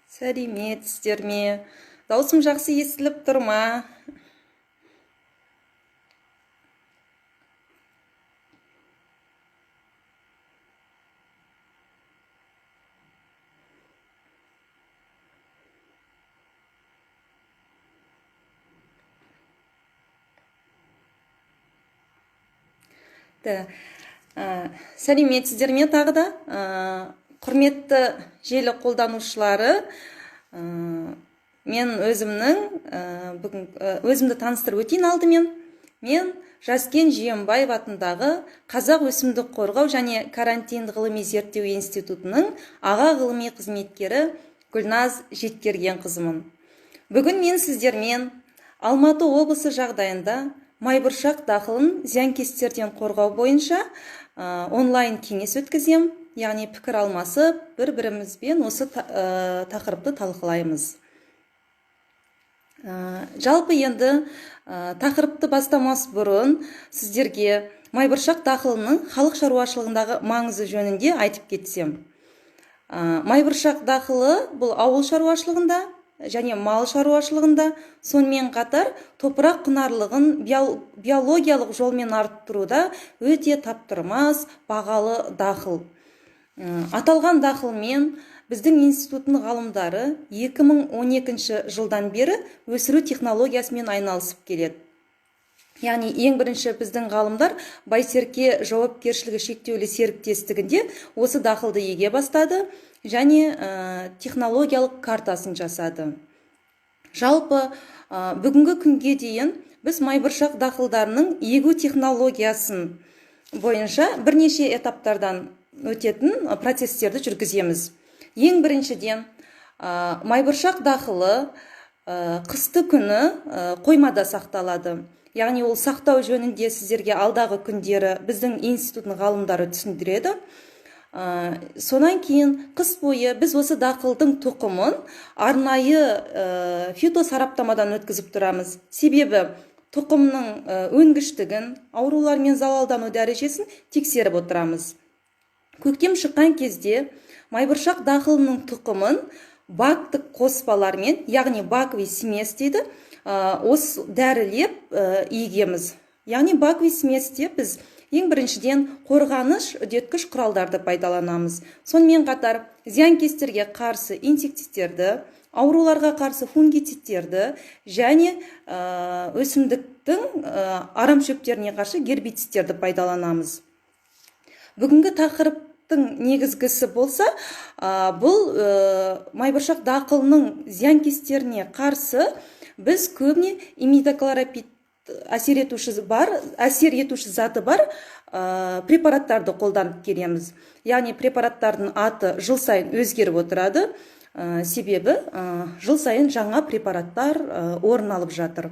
Сәлеметсіздер ме? Даусым жақсы естіліп тұр ма? Сәлеметсіздер ме тағы да? Құрметті желі қолданушылары, мен өзімді таныстырып өтейін алдымен. Мен Жаскен Жиенбаев атындағы Қазақ өсімдік қорғау және карантин ғылыми зерттеу институтының аға ғылыми қызметкері Гүлназ Жеткергенқызымын. Бүгін мен сіздермен Алматы облысы жағдайында майбұршақ дақылын зиянкестерден қорғау бойынша онлайн кеңес өткізем, яғни пікір алмасып, бір-бірімізбен осы тақырыпты талқылаймыз. Жалпы енді тақырыпты бастамас бұрын сіздерге майбұршақ дақылының халық шаруашылығындағы маңызы жөнінде айтып кетсем. Майбұршақ дақылы бұл ауыл шаруашылығында және мал шаруашылығында, сонымен қатар топырақ құнарлығын биологиялық жолмен арттыруда өте таптырмас бағалы дақыл. Аталған дақылмен біздің институттың ғалымдары 2012 жылдан бері өсіру технологиясымен айналысып келеді. Яғни ең бірінші біздің ғалымдар Байсерке жауапкершілігі шектеулі серіктестігінде осы дақылды еге бастады және технологиялық картасын жасады. Жалпы бүгінгі күнге дейін біз майбұршақ дақылдарының егу технологиясын бойынша бірнеше этаптардан өтетін процестерді жүргіземіз. Ең біріншіден майбұршақ дақылы қысты күні қоймада сақталады. Яғни ол сақтау жөнінде сіздерге алдағы күндері біздің институттың ғалымдары түсіндіреді. Сонан кейін қыс бойы біз осы дақылдың тұқымын арнайы фитосараптамадан өткізіп тұрамыз. Себебі тұқымның өнгіштігін, аурулар мен залалдану дәрежесін тексеріп отырамыз. Көктем шыққан кезде майбұршақ дақылының тұқымын бактық қоспалармен, яғни баковый смесь дейді, осы дәрілеп егеміз. Яғни баковый сместе біз ең біріншіден қорғаныш үдеткіш құралдарды пайдаланамыз. Сонымен қатар зиянкестерге қарсы инсектицидтерді, ауруларға қарсы фунгицидтерді және өсімдіктің арам шөптеріне қарсы гербицидтерді пайдаланамыз. Бүгінгі тақырыптың негізгісі болса, бұл майбұршақ дақылының зиянкестеріне қарсы біз көбіне имидоклоропид әсер етуші заты бар препараттарды қолданып келеміз. Яғни препараттардың аты жыл сайын өзгеріп отырады, себебі жыл сайын жаңа препараттар орын алып жатыр.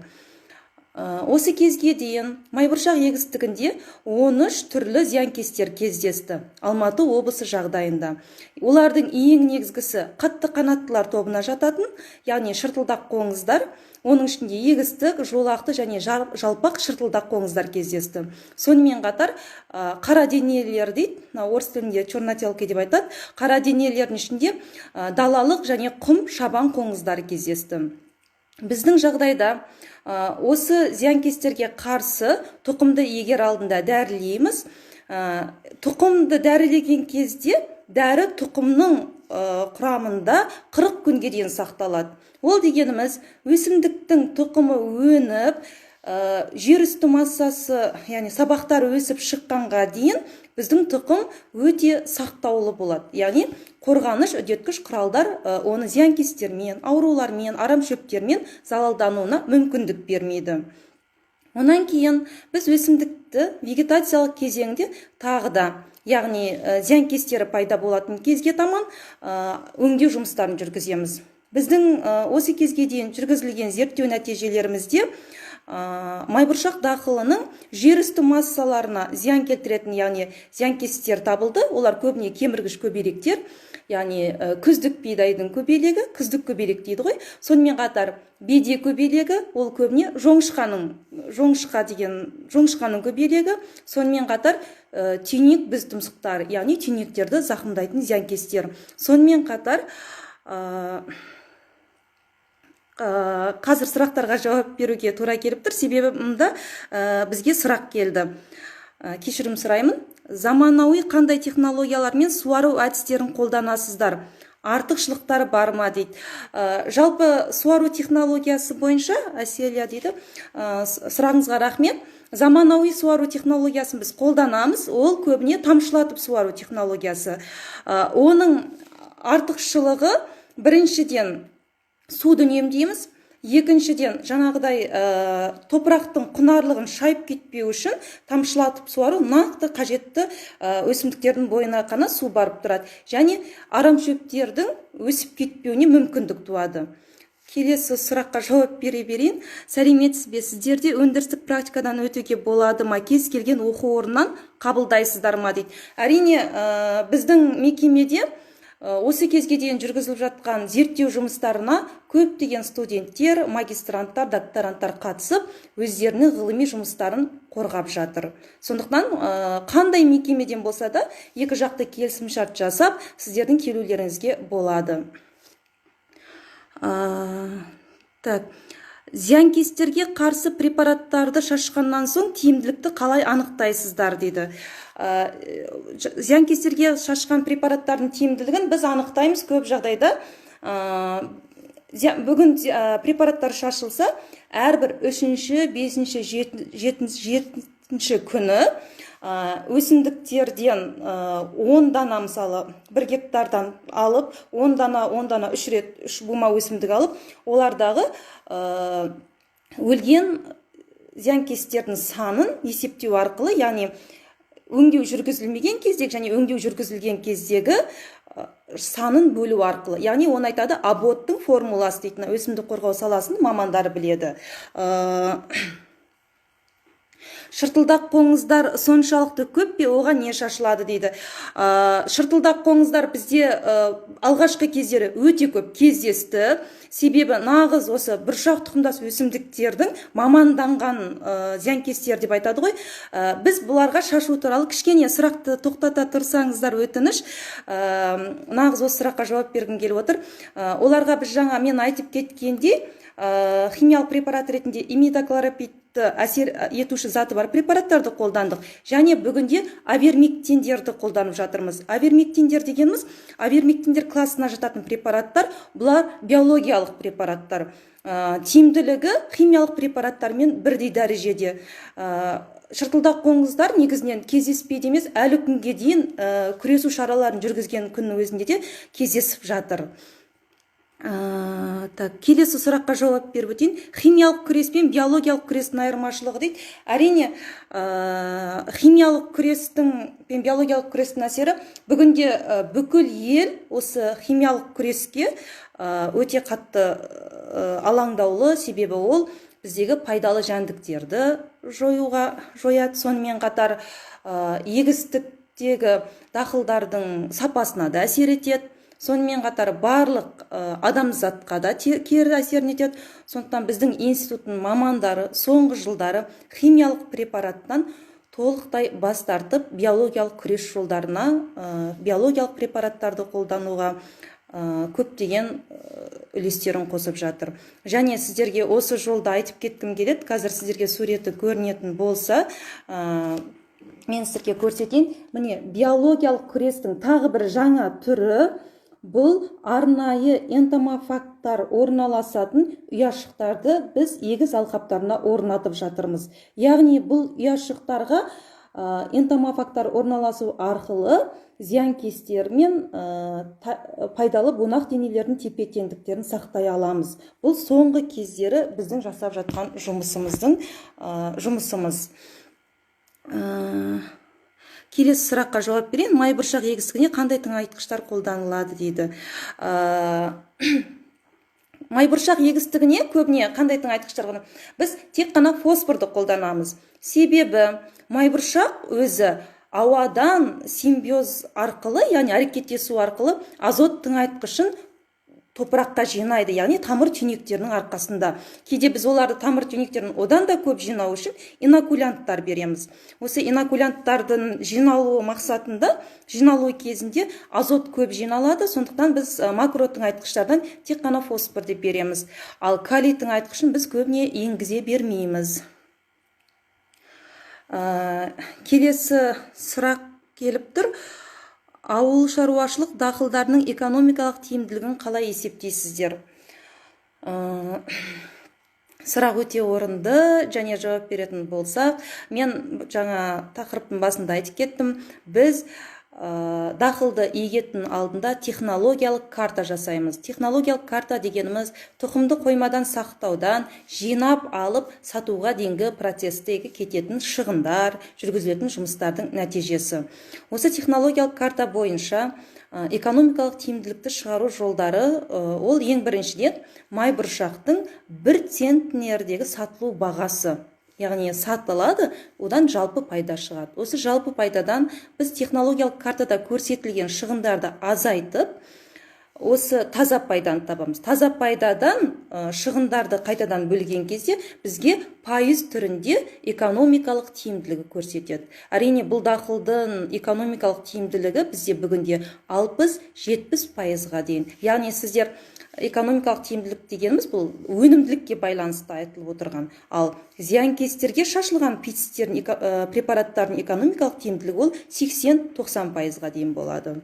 Осы кезге дейін майбұршақ егістігінде 13 түрлі зиянкестер кездесті Алматы облысы жағдайында. Олардың ең негізгісі қатты қанаттылар тобына жататын, яғни шыртылдақ қоңыздар, оның ішінде егістік, жолақты және жалпақ шыртылдақ қоңыздар кездесті. Сонымен қатар қара денелер дейді, орыс тілінде чернотелки деп айтады, қара денелердің ішінде далалық және құм шабан қоңыздар кездесті. Біздің жағдайда осы зиянкестерге қарсы тұқымды егер алдында дәрілейміз. Тұқымды дәрілеген кезде дәрі тұқымның құрамында 40 күнге дейін сақталады. Ол дегеніміз өсімдіктің тұқымы өніп, жер үсті массасы, яғни сабақтар өсіп шыққанға дейін біздің тұқым өте сақтаулы болады. Яғни қорғаныш үдеткіш құралдар оны зиянкестермен, аурулармен, арам шөптермен залалдануына мүмкіндік бермейді. Онан кейін біз өсімдікті вегетациялық кезеңде тағы да, яғни зиянкестері пайда болатын кезге таман өңдеу жұмыстарын жүргіземіз. Біздің осы кезге дейін жүргізілген зерттеу нәтижелерімізде майбұршақ дақылының жер үсті массаларына зиян келтіретін, яғни зиянкестер табылды. Олар көбіне кеміргіш көбелектер, яғни күздік бидайдың көбелегі, күздік көбелек дейді ғой. Сонымен қатар беде көбелегі, ол көбіне жоңышқаның көбелегі. Сонымен қатар түйнек біз тұмсықтар, яғни түйнектерді зақымдайтын зиянкестер. Сонымен қатар қазір сұрақтарға жауап беруге тура келіп тұр. Себебі мұнда бізге сұрақ келді. Кешірім сұраймын. Заманауи қандай технологиялармен суару әдістерін қолданасыздар? Артықшылықтары бар ма дейді. Жалпы суару технологиясы бойынша, Әселия дейді, сұрағыңызға рахмет. Заманауи суару технологиясын біз қолданамыз. Ол көбіне тамшылатып суару технологиясы. Оның артықшылығы біріншіден суды үнемдейміз. Екіншіден, жаңағыдай топырақтың құнарлығын шайып кетпеу үшін тамшылатып суару нақты қажетті өсімдіктердің бойына қана су барып тұрады. Және арам шөптердің өсіп кетпеуіне мүмкіндік туады. Келесі сұраққа жауап бере берейін. Сәлеметсіз бе? Сіздерде өндірістік практикадан өтуге болады ма? Кез келген оқу орнынан қабылдайсыздар ма дейді. Әрине, біздің мекемеде осы кезге дейін жүргізіліп жатқан зерттеу жұмыстарына көптеген студенттер, магистранттар, докторанттар қатысып, өздерінің ғылыми жұмыстарын қорғап жатыр. Сондықтан қандай мекемеден болса да екі жақты келісімшарт жасап, сіздердің келулеріңізге болады. Зиянкестерге қарсы препараттарды шашқаннан соң тиімділікті қалай анықтайсыздар дейді. Зиянкестерге шашқан препараттардың тиімділігін біз анықтаймыз көп жағдайда. Бүгін препараттар шашылса, әрбір 3-ші, 5-ші, 7-ші күні өсімдіктерден 10 дана, мысалы 1 гектардан алып, 10 дана 3 рет 3 бума өсімдік алып, олардағы өлген зиянкестердің санын есептеу арқылы, яғни өңдеу жүргізілмеген кездегі және өңдеу жүргізілген кездегі санын бөлу арқылы. Яғни оны айтады аботтың формуласы дейтін, өсімдік қорғау саласының мамандары біледі. Шыртылдақ қоңыздар соншалықты көп пе, оған не шашылады дейді. Шыртылдақ қоңыздар бізде алғашқы кездері өте көп кездесті. Себебі нағыз осы бұршақ тұқымдас өсімдіктердің маманданған зиянкестер деп айтады ғой. Біз бұларға шашу туралы кішкене сұрақты тоқтата тұрсаңыздар өтініш. Нағыз осы сұраққа жауап бергім келіп отыр. Оларға біз жаңа мен айтып кеткенде химиялық препарат ретінде имидоклоропидті әсер етуші заты бар препараттарды қолдандық. Және бүгінде авермектиндерді қолданып жатырмыз. Авермектиндер дегеніміз, авермектиндер классына жататын препараттар, бұлар биологиялық препараттар. Тиімділігі химиялық препараттармен бірдей дәрежеде. Шыртылдақ қоңыздар негізінен кездеспейді емес, әлі күнге дейін күресу шараларын жүргізген күннің өзінде де кездесіп жатыр. Келесі сұраққа жауап беріп өтейін. Химиялық күрес пен биологиялық күрестің айырмашылығы дейді. Әрине, химиялық күрестің пен биологиялық күрестің әсері бүгінде бүкіл ел осы химиялық күреске өте қатты алаңдаулы, себебі ол біздегі пайдалы жәндіктерді жояды. Сонымен қатар егістіктегі дақылдардың сапасына да әсер етеді. Сонымен қатар барлық адамзатқа да кері әсерін етеді. Сондықтан біздің институттың мамандары соңғы жылдары химиялық препараттан толықтай бас тартып, биологиялық күрес жолдарына, биологиялық препараттарды қолдануға көптеген үлестерін қосып жатыр. Және сіздерге осы жолда айтып кеткім келеді. Қазір сіздерге суреті көрінетін болса, мен сіздерге көрсетейін. Міне, биологиялық күрестің тағы бір жаңа түрі, бұл арнайы энтомофагтар орналасатын ұяшықтарды біз егіс алқаптарына орнатып жатырмыз. Яғни бұл ұяшықтарға энтомофагтар орналасу арқылы зиянкестер мен пайдалы бунақ денелердің тепе-теңдіктерін сақтай аламыз. Бұл соңғы кездері біздің жасап жатқан жұмысымыз. Келесі сұраққа жауап берейін. Майбұршақ егістігіне қандай тыңайтқыштар қолданылады дейді. Майбұршақ егістігіне көбіне қандай тыңайтқыштар қолданылады? Біз тек қана фосфорды қолданамыз. Себебі майбұршақ өзі ауадан симбиоз арқылы, яғни әрекеттесу арқылы азот тыңайтқышын топыраққа жинайды, яғни тамыр түйнектерінің арқасында. Кейде біз оларды тамыр түйнектерін одан да көп жинау үшін инокулянттар береміз. Осы инокулянттардың жиналуы мақсатында, жиналуы кезінде азот көп жиналады, сондықтан біз макротың айтқыштардан тек қана фосфор деп береміз. Ал калийдің айтқышын біз көбіне енгізе бермейміз. Келесі сұрақ келіп тұр. Ауыл шаруашылық дақылдарының экономикалық тиімділігін қалай есептейсіздер? Сұрақ өте орынды, және жауап беретін болсақ, мен жаңа тақырыптың басында айтып кеттім, біз дақылды егетін алдында технологиялық карта жасаймыз. Технологиялық карта дегеніміз тұқымды қоймадан сақтаудан жинап алып сатуға дейінгі процестегі кететін шығындар, жүргізілетін жұмыстардың нәтижесі. Осы технологиялық карта бойынша экономикалық тиімділікті шығару жолдары, ол ең біріншіден майбұршақтың 1 центнердегі сатылу бағасы. Яғни сатылады, одан жалпы пайда шығады. Осы жалпы пайдадан біз технологиялық картада көрсетілген шығындарды азайтып, осы таза пайданы табамыз. Таза пайдадан шығындарды қайтадан бөлген кезде бізге пайыз түрінде экономикалық тиімділігі көрсетеді. Әрине, бұл дақылдың экономикалық тиімділігі бізде бүгінде 60-70%-ға дейін. Яғни сіздер экономикалық тиімділік дегеніміз бұл өнімділікке байланысты айтылып отырған. Ал зиянкестерге шашылған пестицидтердің, препараттардың экономикалық тиімділігі ол 80-90%-ға дейін болады.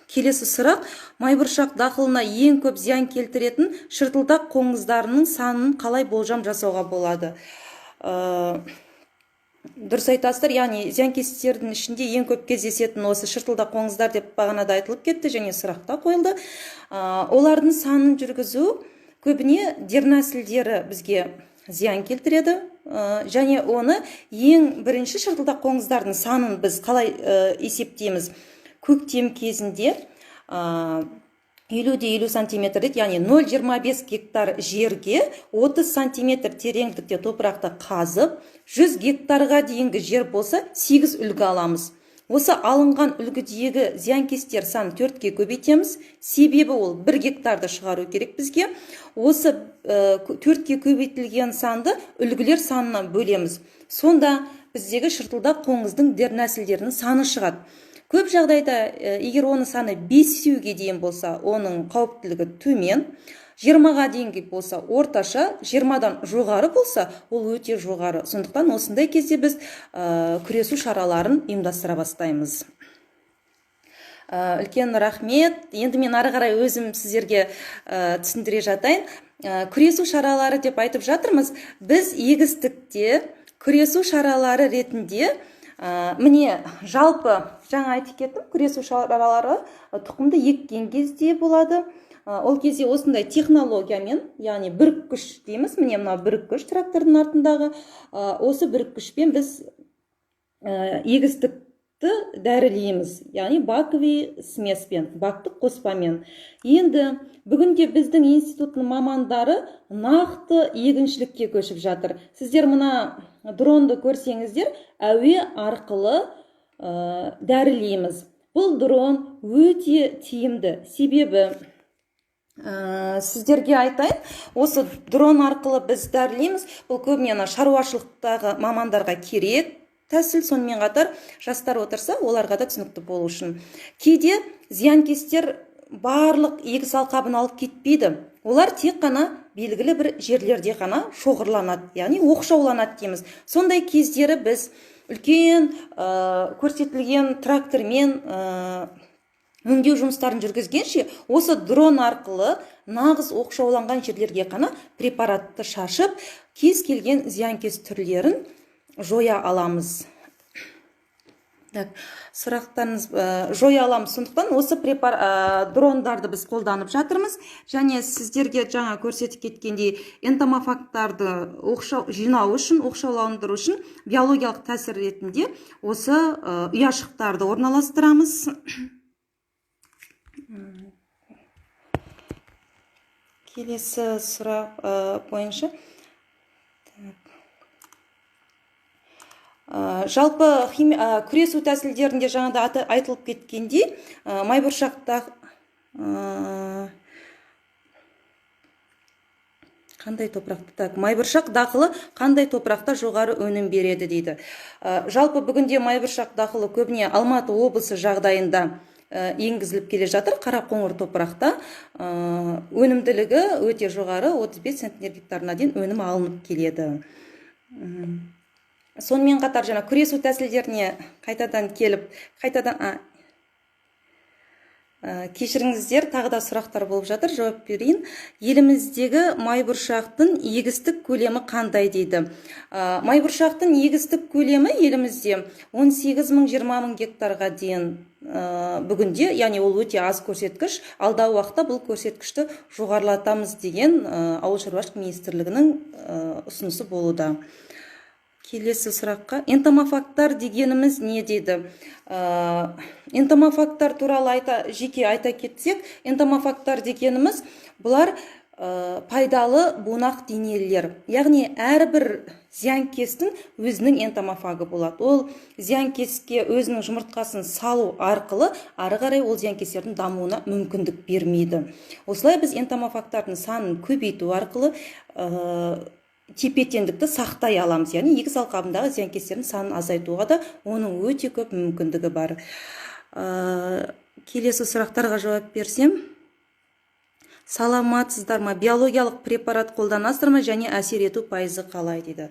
Келесі сұрақ. Майбұршақ дақылына ең көп зиян келтіретін шыртылдақ қоңыздарының санын қалай болжам жасауға болады? Дұрыс айтасыздар, яғни зиянкестердің ішінде ең көп кездесетін осы шыртылдақ қоңыздар деп бағанада айтылып кетті, және сұрақта қойылды. Олардың санын жүргізу көбіне дернәсілдері бізге зиян келтіреді, және оны ең бірінші шыртылдақ қоңыздардың санын біз қалай есептейміз? Көктем кезінде 50-50 сантиметр, яғни 0,25 гектар жерге 30 сантиметр тереңдікте топырақты қазып, 100 гектарға дейінгі жер болса 8 үлгі аламыз. Осы алынған үлгідегі зиянкестер санын 4-ке көбейтеміз. Себебі ол 1 гектарды шығару керек бізге. Осы 4-ке көбейтілген санды үлгілер санына бөлеміз. Сонда біздегі шыртылдақ қоңыздың дернәсілдерінің саны шығады. Көп жағдайда, егер оны саны 5-ге дейін болса, оның қауіптілігі төмен, 20-ға дейінгі болса орташа, 20-дан жоғары болса, ол өте жоғары. Сондықтан осындай кезде біз күресу шараларын ұйымдастыра бастаймыз. Үлкен рахмет. Енді мен ары қарай өзім сіздерге түсіндіре жатайын. Күресу шаралары деп айтып жатырмыз. Біз егістікте күресу шаралары ретінде міне жалпы жаңа айтып кеттім, күресу шаралары тұқымды еккен кезде болады. Ол кезде осындай технологиямен, яғни бүріккіш дейміз, міне мына бүріккіш трактордың артындағы, осы бүріккішпен біз егістікті дәрілейміз, яғни баковый смеспен, бактық қоспамен. Енді бүгінде біздің институттың мамандары нақты егіншілікке көшіп жатыр. Сіздер мына дронды көрсеңіздер, әуе арқылы дәрілейміз. Бұл дрон өте тиімді. Себебі сіздерге айтайын, осы дрон арқылы біз дәрілейміз. Бұл көбіне шаруашылықтағы мамандарға керек тәсіл, сонымен қатар жастар отырса, оларға да түсінікті болу үшін. Кейде зиянкестер барлық егіс алқабын алып кетпейді. Олар тек қана белгілі бір жерлерде ғана шоғырланады, яғни оқшауланады дейміз. Сондай кездері біз үлкен көрсетілген трактормен өңдеу жұмыстарын жүргізгенше, осы дрон арқылы нағыз оқшауланған жерлерге қана препаратты шашып, кез келген зиянкес түрлерін жоя аламыз. Сұрақтарыңыз жоя аламыз. Сондықтан осы дрондарды біз қолданып жатырмыз. Және сіздерге жаңа көрсетіп кеткендей энтомофагтарды жинау үшін, оқшауландыру үшін биологиялық тәсір ретінде осы ұяшықтарды орналастырамыз. Келесі сұрақ бойынша Жалпы күресу тәсілдерінде жаңада айтылып кеткендей, майбұршақта қандай топырақта майбұршақ дақылы қандай топырақта жоғары өнім береді дейді. Жалпы бүгінде майбұршақ дақылы көбіне Алматы облысы жағдайында енгізіліп келе жатыр. Қарақоңыр топырақта өнімділігі өте жоғары, 35 центнер гектарына дейін өнім алынып келеді. Сонымен қатар жаңа күресу тәсілдеріне қайтадан келіп, кешіріңіздер, тағы да сұрақтар болып жатыр, жауап берейін. Еліміздегі майбұршақтың егістік көлемі қандай дейді. Майбұршақтың егістік көлемі елімізде 18-20 гектарға дейін бүгінде, яғни ол өте аз көрсеткіш. Алдағы уақытта бұл көрсеткішті жоғарылатамыз деген Ауыл шаруашылық министрлігінің ұсынысы болуда. Келесі сұраққа, энтомофагтар дегеніміз не дейді? Энтомофагтар туралы жеке айта кетсек, энтомофагтар дегеніміз бұлар пайдалы бунақ денелер. Яғни әрбір зиянкестің өзінің энтомофагы болады. Ол зиянкеске өзінің жұмыртқасын салу арқылы ары қарай ол зиянкестердің дамуына мүмкіндік бермейді. Осылай біз энтомофагтардың санын көбейту арқылы тепе-теңдікті сақтай аламыз. Яғни егіс алқабындағы зиянкестердің санын азайтуға да оның өте көп мүмкіндігі бар. Келесі сұрақтарға жауап берсем, саламатсыздар ма, биологиялық препарат қолданасыздар ма және әсер ету пайызы қалай дейді.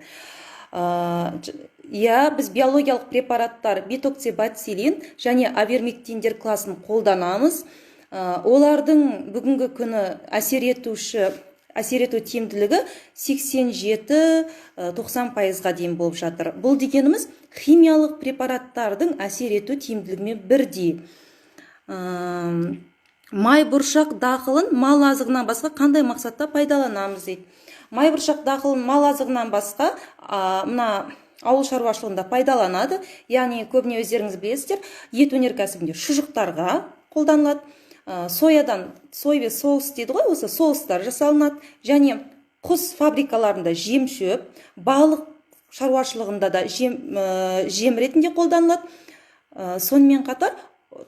Біз биологиялық препараттар битоксибацилин және авермектиндер класын қолданамыз. Олардың бүгінгі күні әсер ету тиімділігі 87-90%-ға дейін болып жатыр. Бұл дегеніміз химиялық препараттардың әсер ету тиімділігімен бірдей. Майбұршақ дақылын мал азығынан басқа қандай мақсатта пайдаланамыз дейді. Майбұршақ дақылын мал азығынан басқа мына ауыл шаруашылығында пайдаланады. Яғни көбіне өздеріңіз білесіздер, ет өнеркәсібінде шұжықтарға қолданылады. Соядан сойбе соус дейді ғой, осы соустар жасалынады. Және құс фабрикаларында жем-шөп, балық шаруашылығында да жем ретінде қолданылады. Сонымен қатар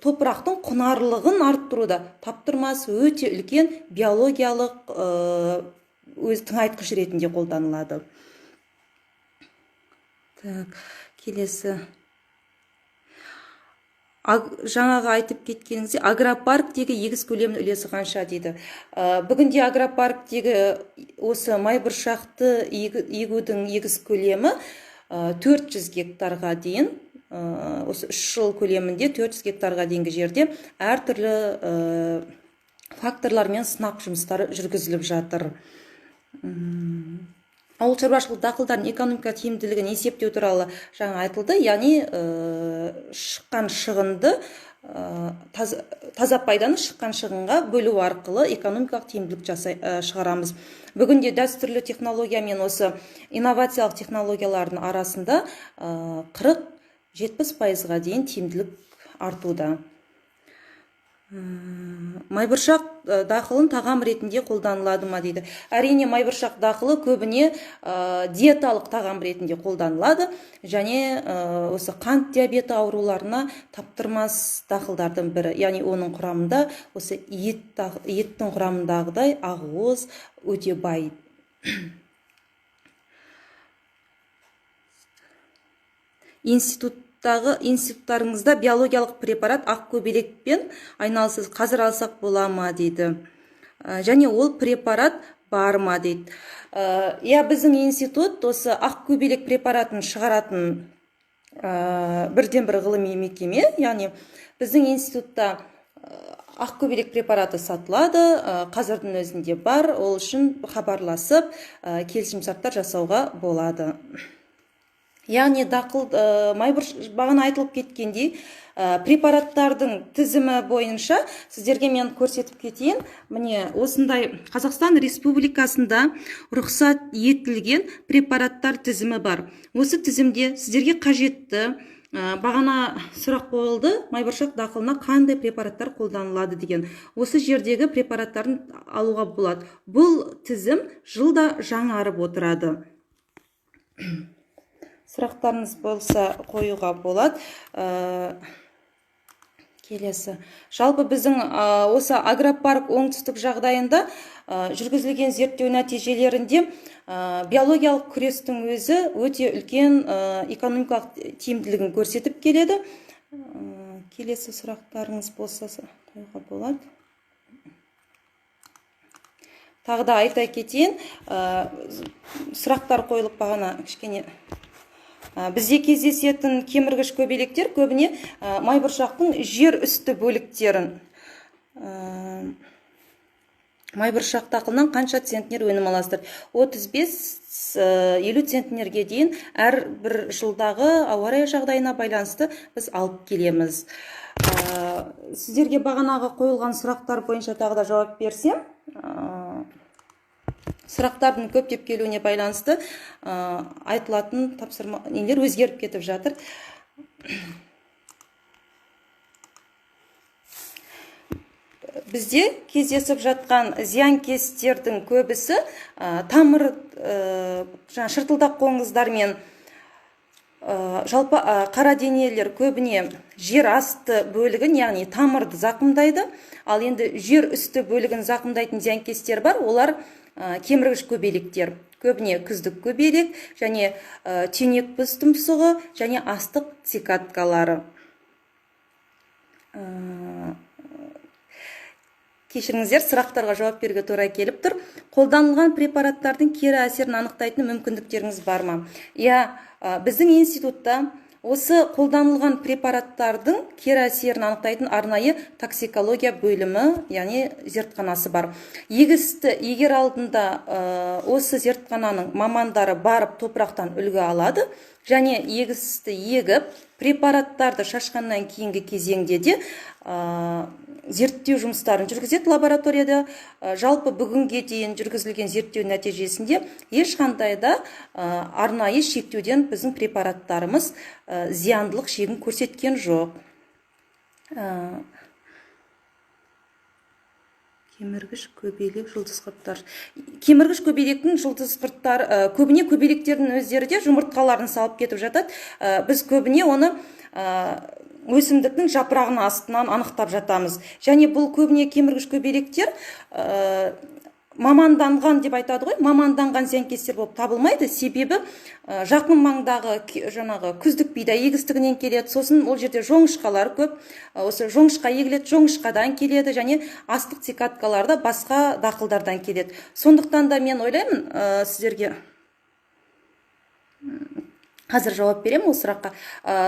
топырақтың құнарлығын арттыруда таптырмас өте үлкен биологиялық өз тыңайтқыш ретінде қолданылады. Келесі. Жаңағы айтып кеткеніңізде, агропарктегі егіс көлемінің үлесі қанша дейді. Бүгінде агропарктегі осы майбұршақты егудің егіс көлемі 400 гектарға дейін, осы 3 жыл көлемінде 400 гектарға дейінгі жерде әртүрлі факторлармен сынақ жұмыстары жүргізіліп жатыр. Ауыл шаруашылық дақылдардың экономика тиімділігін есептеу туралы жаңа айтылды. Яғни шыққан шығынды, таза пайданы шыққан шығынға бөлу арқылы экономикалық тиімділік шығарамыз. Бүгінде дәстүрлі технология мен осы инновациялық технологиялардың арасында 40-70%-ға дейін тиімділік артуда. Майбұршақ дақылын тағам ретінде қолданылады ма дейді. Әрине, майбұршақ дақылы көбіне диеталық тағам ретінде қолданылады, және осы қант диабеті ауруларына таптырмас дақылдардың бірі. Яғни оның құрамында осы еттің құрамындағыдай ақуыз өте бай. Институттарыңызда биологиялық препарат ақкөбелекпен айналысыз, қазір алсақ бола ма дейді. Және ол препарат бар ма дейді. Біздің институт осы ақкөбелек препаратын шығаратын бірден бір ғылыми мекеме. Яғни біздің институтта ақкөбелек препараты сатылады, қазірдің өзінде бар. Ол үшін хабарласып келісімшарттар жасауға болады. Яғни бағана айтылып кеткендей, препараттардың тізімі бойынша сіздерге мен көрсетіп кетейін. Міне осындай Қазақстан Республикасында рұқсат етілген препараттар тізімі бар. Осы тізімде сіздерге қажетті, бағана сұрақ қойылды, майбұршақ дақылына қандай препараттар қолданылады деген. Осы жердегі препараттарын алуға болады. Бұл тізім жылда жаңарып отырады. сұрақтарыңыз болса қоюға болады. Келесі. Жалпы біздің осы агропарк оңтүстік жағдайында жүргізілген зерттеу нәтижелерінде биологиялық күрестің өзі өте үлкен экономикалық тиімділігін көрсетіп келеді. Келесі сұрақтарыңыз болса қоюға болады. Тағы да айта кетейін, сұрақтар қойылып бағана кішкене. Бізде кездесетін кеміргіш көбелектер көбіне майбұршақтың жер үсті бөліктерін. Майбұршақ дақылынан қанша центнер өнім аласыздар? 35-50 центнерге дейін әр бір жылдағы ауа райы жағдайына байланысты біз алып келеміз. Сіздерге бағанағы қойылған сұрақтар бойынша тағы да жауап берсем, сұрақтардың көптеп келуіне байланысты айтылатын тапсырма нелер өзгеріп кетіп жатыр. Бізде кездесіп жатқан зиянкестердің көбісі тамыр, шыртылдақ қоңыздар мен жалпы қара денелер көбіне жер асты бөлігін, яғни тамырды зақымдайды. Ал енді жер үсті бөлігін зақымдайтын зиянкестер бар, олар кеміргіш көбелектер. Көбіне күздік көбелек және түйнекбіз тұмсығы және астық цикаткалары. Кешіріңіздер, сұрақтарға жауап беруге тура келіп тұр. Қолданылған препараттардың кері әсерін анықтайтын мүмкіндіктеріңіз бар ма? Біздің институтта осы қолданылған препараттардың кері әсерін анықтайтын арнайы токсикология бөлімі, яғни зертханасы бар. Егісті егер алдында осы зертхананың мамандары барып топырақтан үлгі алады, және егісті егіп препараттарды шашқаннан кейінгі кезеңде де зерттеу жұмыстарын жүргізеді лабораторияда. Жалпы бүгінге дейін жүргізілген зерттеу нәтижесінде ешқандай да арнайы шектеуден біздің препараттарымыз зияндылық шегін көрсеткен жоқ. Кеміргіш көбелек жұлдыз құрттар. Кеміргіш көбелектің жұлдыз құрттар көбіне көбелектердің өздері де жұмыртқаларын салып кетіп жатады. Біз көбіне оны өсімдіктің жапырағының астынан анықтап жатамыз. Және бұл көбіне кеміргіш көбелектер маманданған деп айтады ғой, маманданған зиянкестер болып табылмайды. Себебі жақын маңдағы жаңағы күздік бидай егістігінен келеді. Сосын ол жерде жоңышқалар көп. Осы жоңышқа егіледі, жоңышқадан келеді және астық цикаткаларда басқа дақылдардан келеді. Сондықтан да мен ойлаймын, сіздерге қазір жауап беремін ол сұраққа.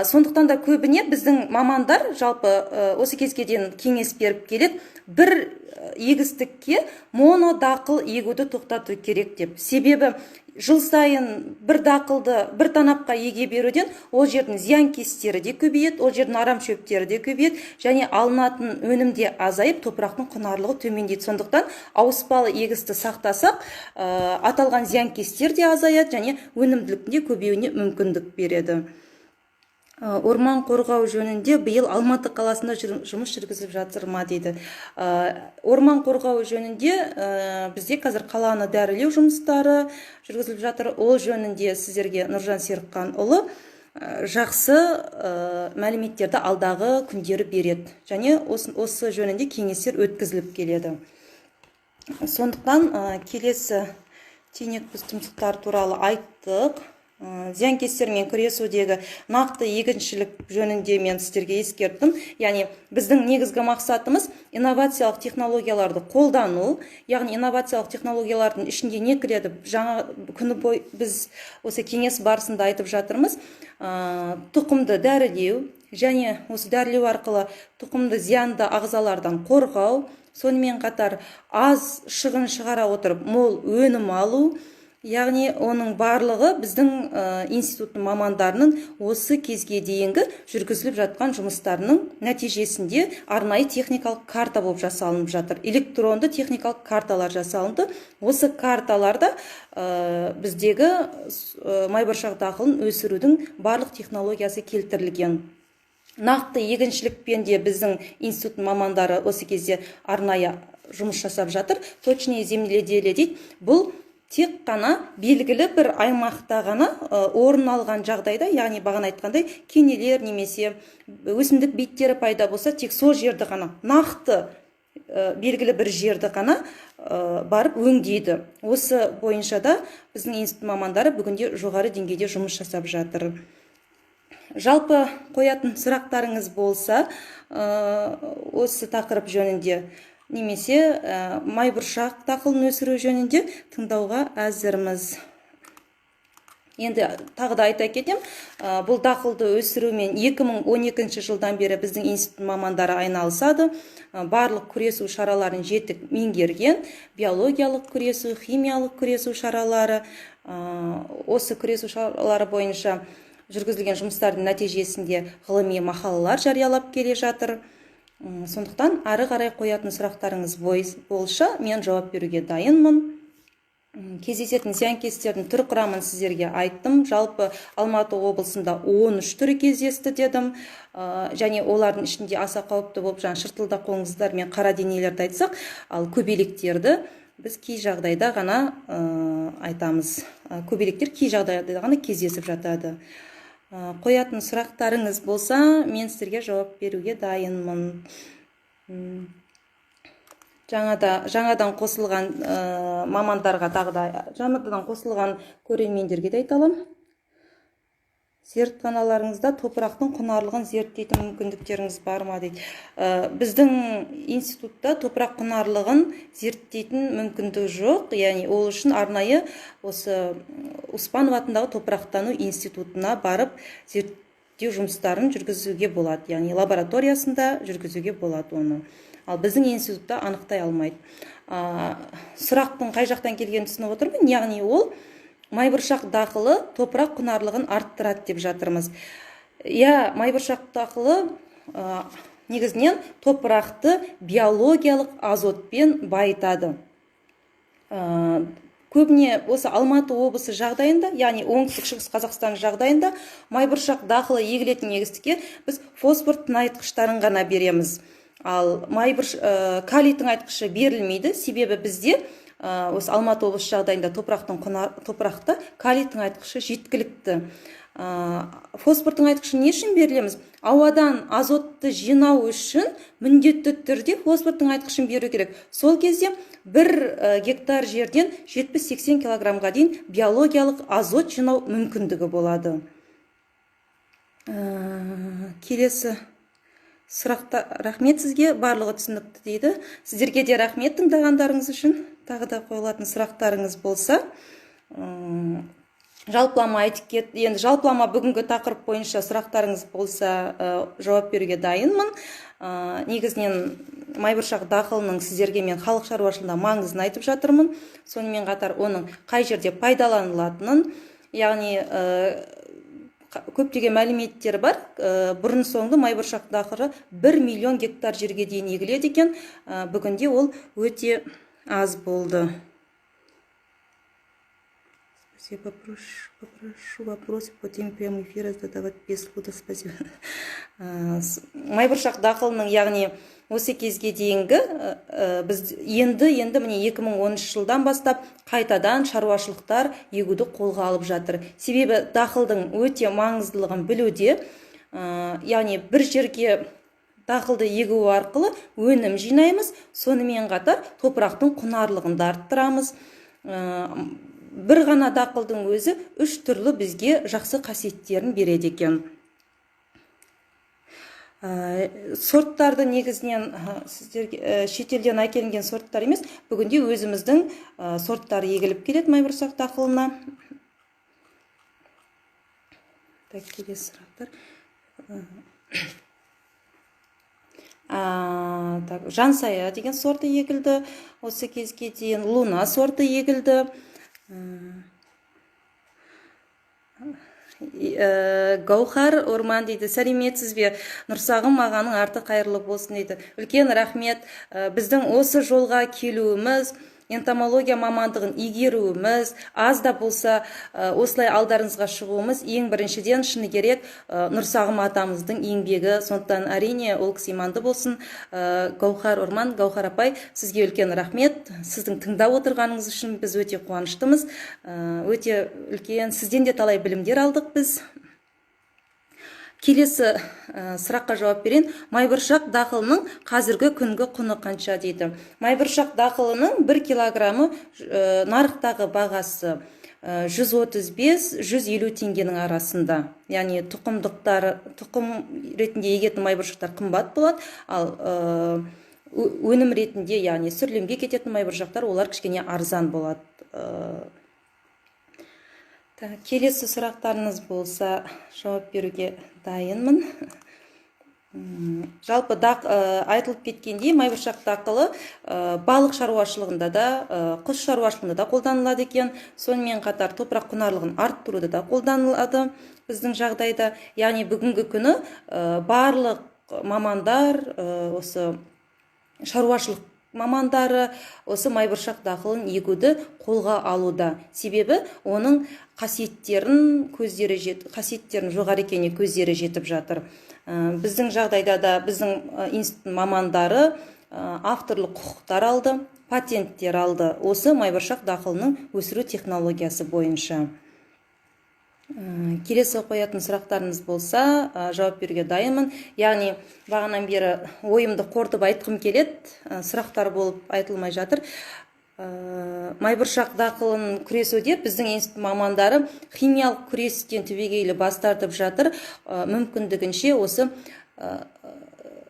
Сондықтан да көбіне біздің мамандар жалпы осы кезге дейін кеңес беріп келеді. Бір егістікке монодақыл егуді тоқтату керек деп. Себебі жыл сайын бір дақылды бір танапқа еге беруден ол жердің зиянкестері де көбейеді, ол жердің арам шөптері де көбейеді және алынатын өнім де азайып, топырақтың құнарлығы төмендейді. Сондықтан ауыспалы егісті сақтасақ, аталған зиянкестер де азаяды және өнімділіктің көбеюіне мүмкіндік береді. Орман қорғау жөнінде биыл Алматы қаласында жұмыс жүргізіп жатыр ма дейді. Орман қорғау жөнінде бізде қазір қаланы дәрілеу жұмыстары жүргізіліп жатыр. Ол жөнінде сіздерге Нұржан Серікқанұлы жақсы мәліметтерді алдағы күндері береді. Және осы жөнінде кеңестер өткізіліп келеді. Сондықтан келесі түйнекбіз тұмсықтар туралы айттық. Зиянкестермен күресудегі нақты егіншілік жөнінде мен сіздерге ескерттім. Яғни біздің негізгі мақсатымыз инновациялық технологияларды қолдану. Яғни инновациялық технологиялардың ішінде не кіреді? Жаңа күні бой біз осы кеңес барысында айтып жатырмыз. Тұқымды дәрілеу және осы дәрілеу арқылы тұқымды зиянды ағзалардан қорғау, сонымен қатар аз шығын шығара отырып мол өнім алу. Яғни оның барлығы біздің институттың мамандарының осы кезге дейінгі жүргізіліп жатқан жұмыстарының нәтижесінде арнайы техникалық карта болып жасалынып жатыр. Электронды техникалық карталар жасалынды. Осы карталарда біздегі майбұршақ дақылын өсірудің барлық технологиясы келтірілген. Нақты егіншілікпен де біздің институттың мамандары осы кезде арнайы жұмыс жасап жатыр. Точное земледелие дейді. Бұл тек қана белгілі бір аймақта ғана орын алған жағдайда, яғни бағана айтқандай кенелер немесе өсімдік беттері пайда болса, тек сол жерді ғана, нақты белгілі бір жерді ғана барып өңдейді. Осы бойынша да біздің институт мамандары бүгінде жоғары деңгейде жұмыс жасап жатыр. Жалпы қоятын сұрақтарыңыз болса, осы тақырып жөнінде немесе майбұршақ дақылын өсіру жөнінде тыңдауға әзірміз. Енді тағы да айта кетем, бұл дақылды өсірумен 2012 жылдан бері біздің институт мамандары айналысады. Барлық күресу шараларын жетік меңгерген, биологиялық күресу, химиялық күресу шаралары, осы күресу шаралары бойынша жүргізілген жұмыстардың нәтижесінде ғылыми мақалалар жариялап келе жатыр. Сондықтан ары қарай қоятын сұрақтарыңыз болса, мен жауап беруге дайынмын. Кездесетін зиянкестердің түр құрамын сіздерге айттым. Жалпы Алматы облысында 13 түрі кездесті дедім. Және олардың ішінде аса қауіпті болып жаңа шыртылдақ қоңыздар мен қара денелерді айтсақ, ал көбелектерді біз кей жағдайда ғана айтамыз. Көбелектер кей жағдайда ғана кездесіп жатады. Қоятын сұрақтарыңыз болса, мен сіздерге жауап беруге дайынмын. Жаңадан қосылған мамандарға, тағы да жаңадан қосылған көрермендерге де айта аламын. Зертханаларыңызда топырақтың құнарлығын зерттейтін мүмкіндіктеріңіз бар ма дейді. Біздің институтта топырақ құнарлығын зерттейтін мүмкіндік жоқ. Яғни ол үшін арнайы осы Успанов атындағы топырақтану институтына барып зерттеу жұмыстарын жүргізуге болады. Яғни лабораториясында жүргізуге болады оны. Ал біздің институтта анықтай алмайды. Сұрақтың қай жақтан келгенін түсініп отырмын. Яғни ол майбұршақ дақылы топырақ құнарлығын арттырады деп жатырмыз. Майбұршақ дақылы негізінен топырақты биологиялық азотпен байытады. Көбіне осы Алматы облысы жағдайында, яғни оңтүстік шығыс Қазақстан жағдайында майбұршақ дақылы егілетін егістікке біз фосфор тыңайтқыштарын ғана береміз. Ал калийдің айтқышы берілмейді, себебі бізде осы Алматы облысы жағдайында топырақта калийдің айтқышы жеткілікті. Фосфордың айтқышы не үшін берілеміз? Ауадан азотты жинау үшін міндетті түрде фосфордың айтқышын беру керек. Сол кезде 1 гектар жерден 70-80 килограммға дейін биологиялық азот жинау мүмкіндігі болады. Келесі сұрақта рахмет сізге, барлығы түсінікті дейді. Сіздерге де рахмет тыңдағандарыңыз үшін. Тағы да қойылатын сұрақтарыңыз болса, жалпылама этикет, енді жалпылама бүгінгі тақырып бойынша сұрақтарыңыз болса, жауап беруге дайынмын. Негізінен майбұршақ дақылының сіздерге мен халық шаруашылығында маңызын айтып жатырмын. Сонымен қатар оның қай жерде пайдаланылатынын, яғни көптеген мәліметтер бар. Бұрын соңды майбұршақ дақылы 1 миллион гектар жерге дейін егіледі екен. Бүгінде ол өте аз болды. Попрошу вопросы по теме прямого эфира задавать без слуда. Спасибо. Майбұршақ дақылының, яғни осы кезге дейінгі біз енді міне 2013 жылдан бастап қайтадан шаруашылықтар егуді қолға алып жатыр. Себебі дақылдың өте маңыздылығын білуде, яғни бір жерге дақылды егу арқылы өнім жинаймыз, сонымен қатар топырақтың құнарлығын да арттырамыз. Бір ғана дақылдың өзі 3 түрлі бізге жақсы қасиеттерін береді екен. Сорттарды негізінен сіздерге шетелден әкелінген сорттар емес, бүгінде өзіміздің сорттары егіліп келеді майбұршақ дақылына. Келесі сұрақтар. Жансая деген сорты егілді, осы кезге дейін Луна сорты егілді. Гаухар Орман дейді, сәлеметсіз бе, Нұрсағым ағаның арты қайырлы болсын дейді. Үлкен рахмет. Біздің осы жолға келуіміз, энтомология мамандығын игеруіміз, аз да болса осылай алдарыңызға шығуымыз ең біріншіден шыны керек Нұрсағым атамыздың еңбегі. Сондықтан әрине ол кісі иманды болсын. Гаухар Орман, Гаухар апай, сізге үлкен рахмет. Сіздің тыңдап отырғаныңыз үшін біз өте қуаныштымыз. Өте үлкен, сізден де талай білімдер алдық біз. Келесі сұраққа жауап берейін. Майбұршақ дақылының қазіргі күнгі құны қанша дейді. Майбұршақ дақылының 1 килограммы нарықтағы бағасы 135-150 теңгенің арасында. Яғни тұқым ретінде егетін майбұршақтар қымбат болады, ал өнім ретінде, яғни сүрлемге кететін майбұршақтар олар кішкене арзан болады. Келесі сұрақтарыңыз болса жауап беруге дайынмын. Жалпы айтылып кеткендей, майбұршақ дақылы балық шаруашылығында да, құс шаруашылығында да қолданылады екен. Сонымен қатар топырақ құнарлығын арттыруда да қолданылады біздің жағдайда. Яғни бүгінгі күні барлық мамандар, осы шаруашылық мамандары осы майбұршақ дақылын егуді қолға алуда. Себебі оның қасиеттерін жоғары екеніне көздері жетіп жатыр. Біздің жағдайда да біздің институт мамандары авторлық құқықтар алды, патенттер алды осы майбұршақ дақылының өсіру технологиясы бойынша. Келесі қоятын сұрақтарыңыз болса жауап беруге дайынмын. Яғни бағанан бері ойымды қорытып айтқым келеді, сұрақтар болып айтылмай жатыр. Майбұршақ дақылын күресуде біздің институт мамандары химиялық күрестен түбегейлі бас тартып жатыр. Мүмкіндігінше осы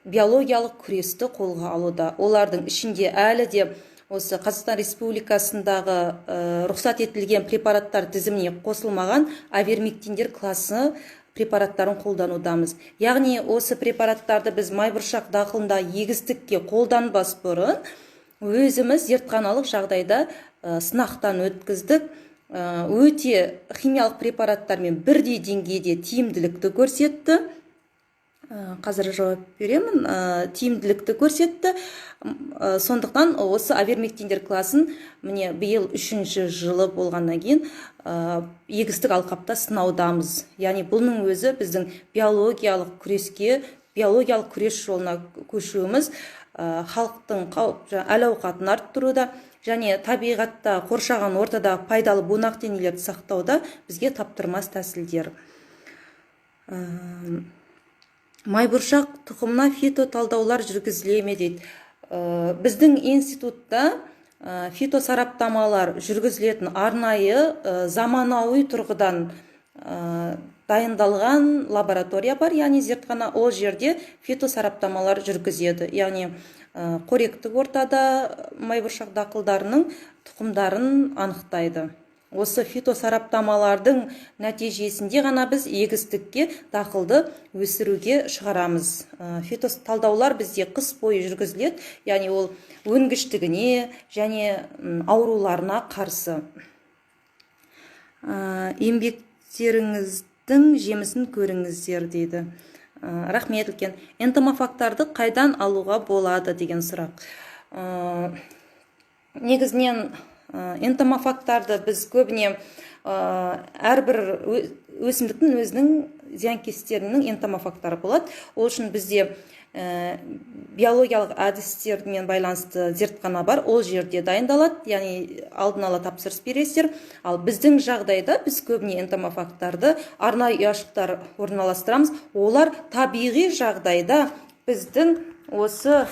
биологиялық күресті қолға алуда. Олардың ішінде әлі де осы Қазақстан Республикасындағы рұқсат етілген препараттар тізіміне қосылмаған авермектиндер класы препараттарын қолданудамыз. Яғни осы препараттарды біз майбұршақ дақылында егістікке қолданбас бұрын өзіміз зертханалық жағдайда сынақтан өткіздік. Өте химиялық препараттармен бірдей деңгейде тиімділікті көрсетті. Қазір жауап беремін. Тиімділікті көрсетті. Сондықтан осы авермектиндер класын міне биыл 3-ші жылы болғаннан кейін егістік алқапта сынаудамыз. Яғни бұның өзі біздің биологиялық күрес жолына көшуіміз халықтың әл-ауқатын арттыруда және табиғатта қоршаған ортада пайдалы бунақ денелерді сақтауда бізге таптырмас тәсілдер. Майбұршақ тұқымына фитоталдаулар жүргізіле ме дейді. Біздің институтта фитосараптамалар жүргізілетін арнайы заманауи тұрғыдан дайындалған лаборатория бар, яғни зертхана. Ол жерде фитосараптамалар жүргізеді. Яғни қоректік ортада майбұршақ дақылдарының тұқымдарын анықтайды. Осы фитосараптамалардың нәтижесінде ғана біз егістікке дақылды өсіруге шығарамыз. Фитоталдаулар бізде қыс бойы жүргізіледі, яғни ол өнгіштігіне және ауруларына қарсы. Еңбектеріңіздің жемісін көріңіздер дейді. Рахмет үлкен. Энтомофагтарды қайдан алуға болады деген сұрақ. Негізінен энтомофагтарды біз көбіне әрбір өсімдіктің өзінің зиянкестерінің энтомофагтары болады. Ол үшін бізде биологиялық әдістермен байланысты зертхана бар, ол жерде дайындалады, яғни алдын ала тапсырыс бересіздер. Ал біздің жағдайда біз көбіне энтомофагтарды арнайы ұяшықтар орналастырамыз. Олар табиғи жағдайда біздің осы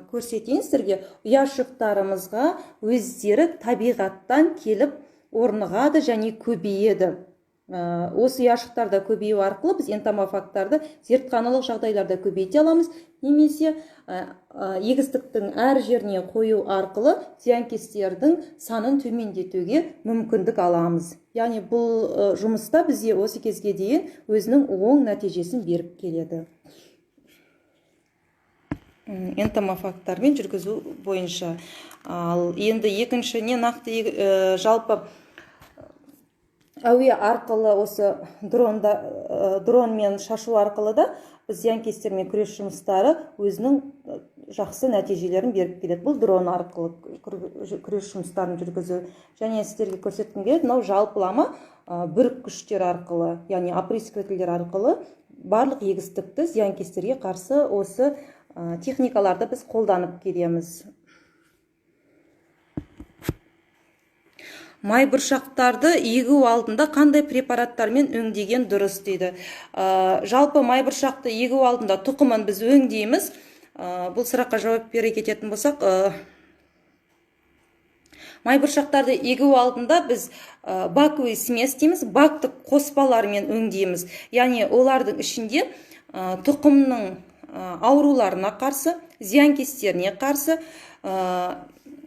көрсетейін сіздерге, ұяшықтарымызға өздері табиғаттан келіп орнығады және көбейеді. Осы ұяшықтарда көбею арқылы біз энтомофагтарды зертханалық жағдайларда көбейте аламыз, немесе егістіктің әр жеріне қою арқылы зиянкестердің санын төмендетуге мүмкіндік аламыз. Яғни бұл жұмыста бізде осы кезге дейін өзінің оң нәтижесін беріп келеді. Энтомофагтармен жүргізу бойынша. Ал енді екіншіне нақты жалпы әуе арқылы осы дронмен шашу арқылы да біз зиянкестермен күрес жұмыстары өзінің жақсы нәтижелерін беріп келеді. Бұл дрон арқылы күрес жұмыстарын жүргізу. Және сіздерге көрсеткім келеді, мынау жалпылама бүріккіштер арқылы, яғни опрыскивательдер арқылы барлық егістікті зиянкестерге қарсы осы техникаларды біз қолданып келеміз. Май бұршақтарды егу алдында қандай препараттармен өңдеген дұрыс дейді. Жалпы май бұршақты егу алдында тұқымын біз өңдейміз. Бұл сұраққа жауап бере кететін болсақ, май бұршақтарды егу алдында біз баковый смес дейміз, бактық қоспалармен өңдейміз. Яғни олардың ішінде тұқымның ауруларына қарсы, зиянкестеріне қарсы,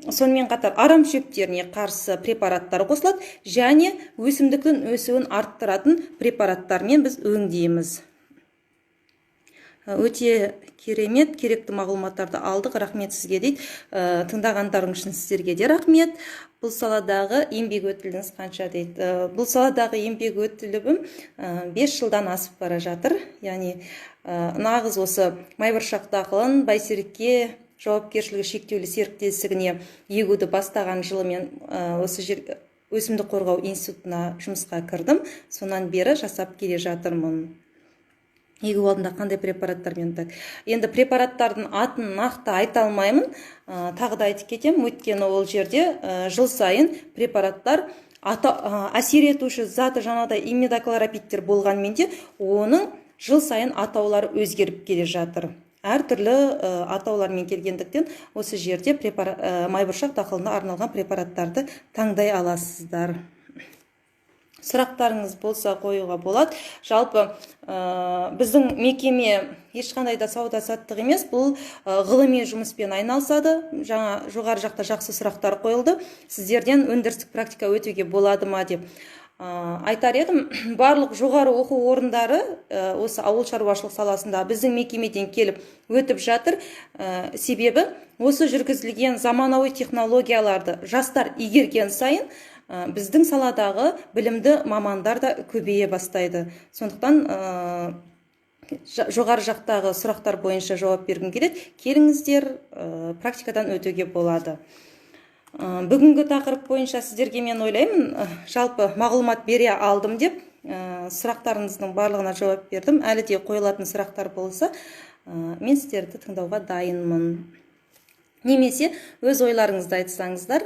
сонымен қатар арам шөптеріне қарсы препараттар қосылады, және өсімдіктің өсуін арттыратын препараттармен біз өңдейміз. Өте керемет, керекті мағлұматтарды алдық. Рахмет сізге дейді. Тыңдағандарың үшін сіздерге де рахмет. Бұл саладағы еңбек өтіліңіз қанша дейді. Бұл саладағы еңбек өтілім 5 жылдан асып бара жатыр. Яғни нағыз осы майбұршақ дақылын Байсерке жауапкершілігі шектеулі серіктестігіне егуді бастаған жылы мен осы өсімдік қорғау институтына жұмысқа кірдім. Сонан бері жасап келе жатырмын. Егу алдында қандай препараттармен. Енді препараттардың атын нақты айта алмаймын, тағы да айтып кетемін, өйткені ол жерде жыл сайын препараттар әсер етуші заты жаңағыдай имидоклоропидтер болғанмен де оның жыл сайын атаулары өзгеріп келе жатыр. Әртүрлі атаулармен келгендіктен осы жерде майбұршақ дақылына арналған препараттарды таңдай аласыздар. Сұрақтарыңыз болса қоюға болады. Жалпы біздің мекеме ешқандай да сауда саттық емес, бұл ғылыми жұмыспен айналысады. Жаңа жоғары жақта жақсы сұрақтар қойылды. Сіздерден өндірістік практика өтуге болады ма деп айтар едім. Барлық жоғары оқу орындары осы ауыл шаруашылық саласында біздің мекемеден келіп өтіп жатыр. Себебі осы жүргізілген заманауи технологияларды жастар игерген сайын біздің саладағы білімді мамандар да көбейе бастайды. Сондықтан жоғары жақтағы сұрақтар бойынша жауап бергім келеді. Келіңіздер, практикадан өтуге болады. Бүгінгі тақырып бойынша сіздерге мен ойлаймын, жалпы мағлұмат бере алдым деп, сұрақтарыңыздың барлығына жауап бердім. Әлі де қойылатын сұрақтар болса, мен сіздерді тыңдауға дайынмын. Немесе өз ойларыңызды айтсаңыздар,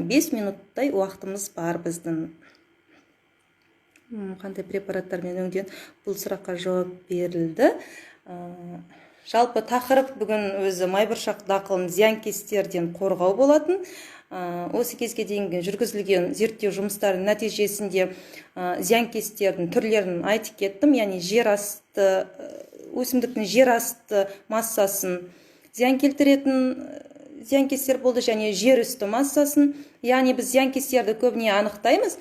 5 минуттай уақытымыз бар біздің. Қандай препараттармен өңдеген, бұл сұраққа жауап берілді. Жалпы тақырып бүгін өзі майбұршақ дақылын зиянкестерден қорғау болатын. Осы кезге дейінгі жүргізілген зерттеу жұмыстары нәтижесінде зиянкестердің түрлерін айтып кеттім. Яғни өсімдіктің жер асты массасын зиян келтіретін зиянкестер болды, және жер үсті массасын. Яғни біз зиянкестерді көбіне анықтаймыз.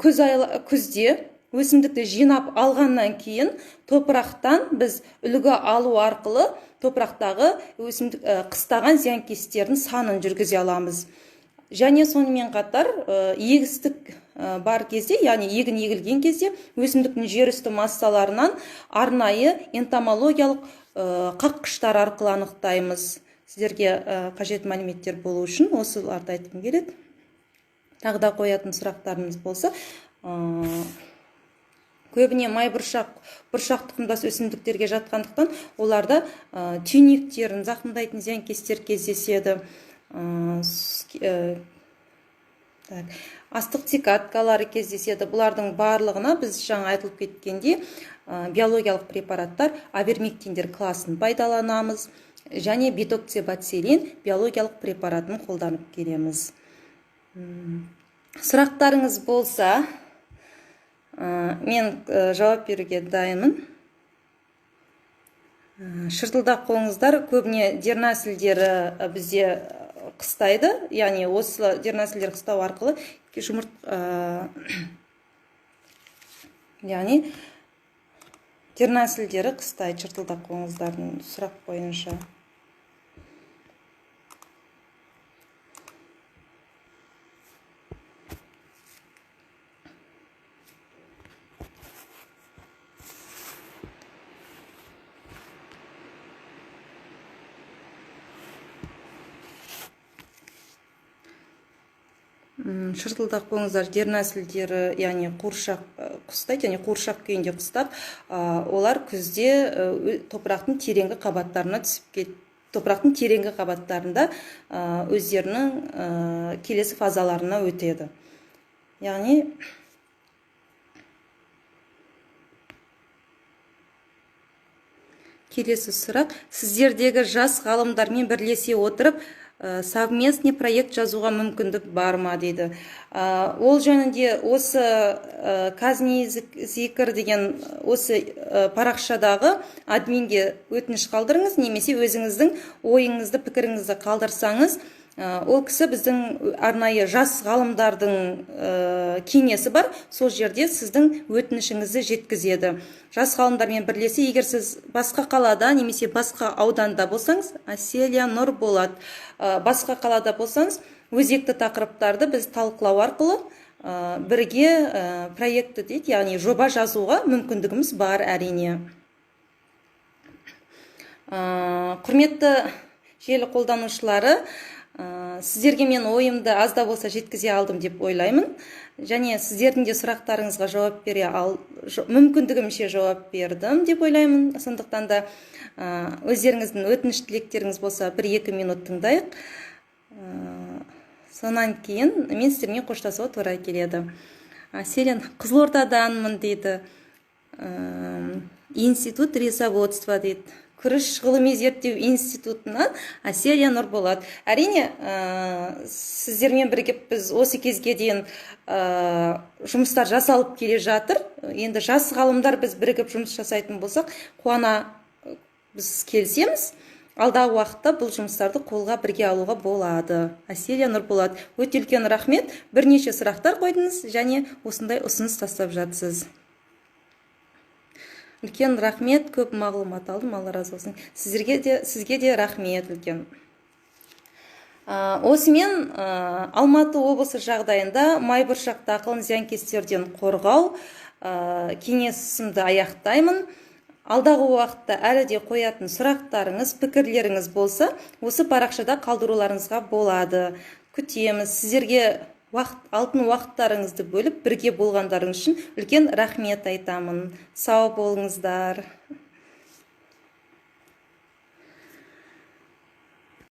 Күзде өсімдікті жинап алғаннан кейін топырақтан біз үлгі алу арқылы топырақтағы қыстаған зиянкестердің санын жүргізе аламыз. Және сонымен қатар егістік бар кезде, яғни егін егілген кезде өсімдіктің жер үсті массаларынан арнайы энтомологиялық қаққыштар арқылы анықтаймыз. Сіздерге қажет мәліметтер болу үшін осыларды айтқым келеді. Тағы да қоятын сұрақтарымыз болса, көбіне майбұршақ тұқымдас өсімдіктерге жатқандықтан оларда түйнектерін зақымдайтын зиянкестер кездеседі. Астық цикаткалары кездеседі. Бұлардың барлығына біз жаңа айтылып кеткенде биологиялық препараттар авермектиндер класын пайдаланамыз, және бетокцебацилин биологиялық препаратын қолданып келеміз. Сұрақтарыңыз болса, мен жауап беруге дайынмын. Шыртылдақ қоңыздар көбіне дернәсілдері бізде қыстайды, яғни осы дернәсілдер қыстау арқылы яғни дернәсілдері қыстайды шыртылдақ қоңыздардың сұрақ бойынша. шыртылдақ болыңыздар дернәсілдері, яғни қуыршақ құстайды, яғни қуыршақ күйінде құстап, олар күзде топырақтың тереңгі қабаттарына түсіп топырақтың тереңгі қабаттарында өздерінің келесі фазаларына өтеді. Яғни келесі сұрақ: сіздердегі жас ғалымдармен бірлесе отырып совместный проект жазуға мүмкіндік бар ма дейді. Ол жөнінде осы Казнизикр деген осы парақшадағы админге өтініш қалдырыңыз, немесе өзіңіздің ойыңызды, пікіріңізді қалдырсаңыз, ол кісі біздің арнайы жас ғалымдардың кеңесі бар, сол жерде сіздің өтінішіңізді жеткізеді. Жас ғалымдармен бірлесе, егер сіз басқа қалада немесе басқа ауданда болсаңыз, Әселия Нұрболат, басқа қалада болсаңыз, өзекті тақырыптарды біз талқылау арқылы бірге проектті дейді, яғни жоба жазуға мүмкіндігіміз бар әрине. Құрметті желі қолданушылары, сіздерге мен ойымды аз да болса жеткізе алдым деп ойлаймын. Және сіздердің де сұрақтарыңызға жауап бере мүмкіндігімше жауап бердім деп ойлаймын. Сондықтан да өздеріңіздің өтініш тілектеріңіз болса 1-2 минут тыңдайық. Сонан кейін мен сіздермен қоштасуға тура келеді. Селен, Қызылордаданмын дейді. Институт рисоводства дейді. Күріш ғылыми зерттеу институтынан Әселия Нұрболат. Әрине, сіздермен бірігіп біз осы кезге дейін жұмыстар жасалып келе жатыр. Енді жас ғалымдар біз бірігіп жұмыс жасайтын болсақ, қуана біз келсеміз, алдағы уақытта бұл жұмыстарды қолға бірге алуға болады. Әселия Нұрболат, өте үлкен рахмет. Бірнеше сұрақтар қойдыңыз және осындай ұсыныс тастап жатсыз. Үлкен рахмет, көп мағлұмат алдым, Алла разы болсын. Сізге де рахмет үлкен. Осымен Алматы облысы жағдайында майбұршақ дақылын зиянкестерден қорғау кеңесімді аяқтаймын. Алдағы уақытта әлі де қоятын сұрақтарыңыз, пікірлеріңіз болса, осы парақшада қалдыруларыңызға болады. Күтеміз. Сіздерге алтын уақыттарыңызды бөліп бірге болғандарыңыз үшін үлкен рахмет айтамын. Сау болыңыздар.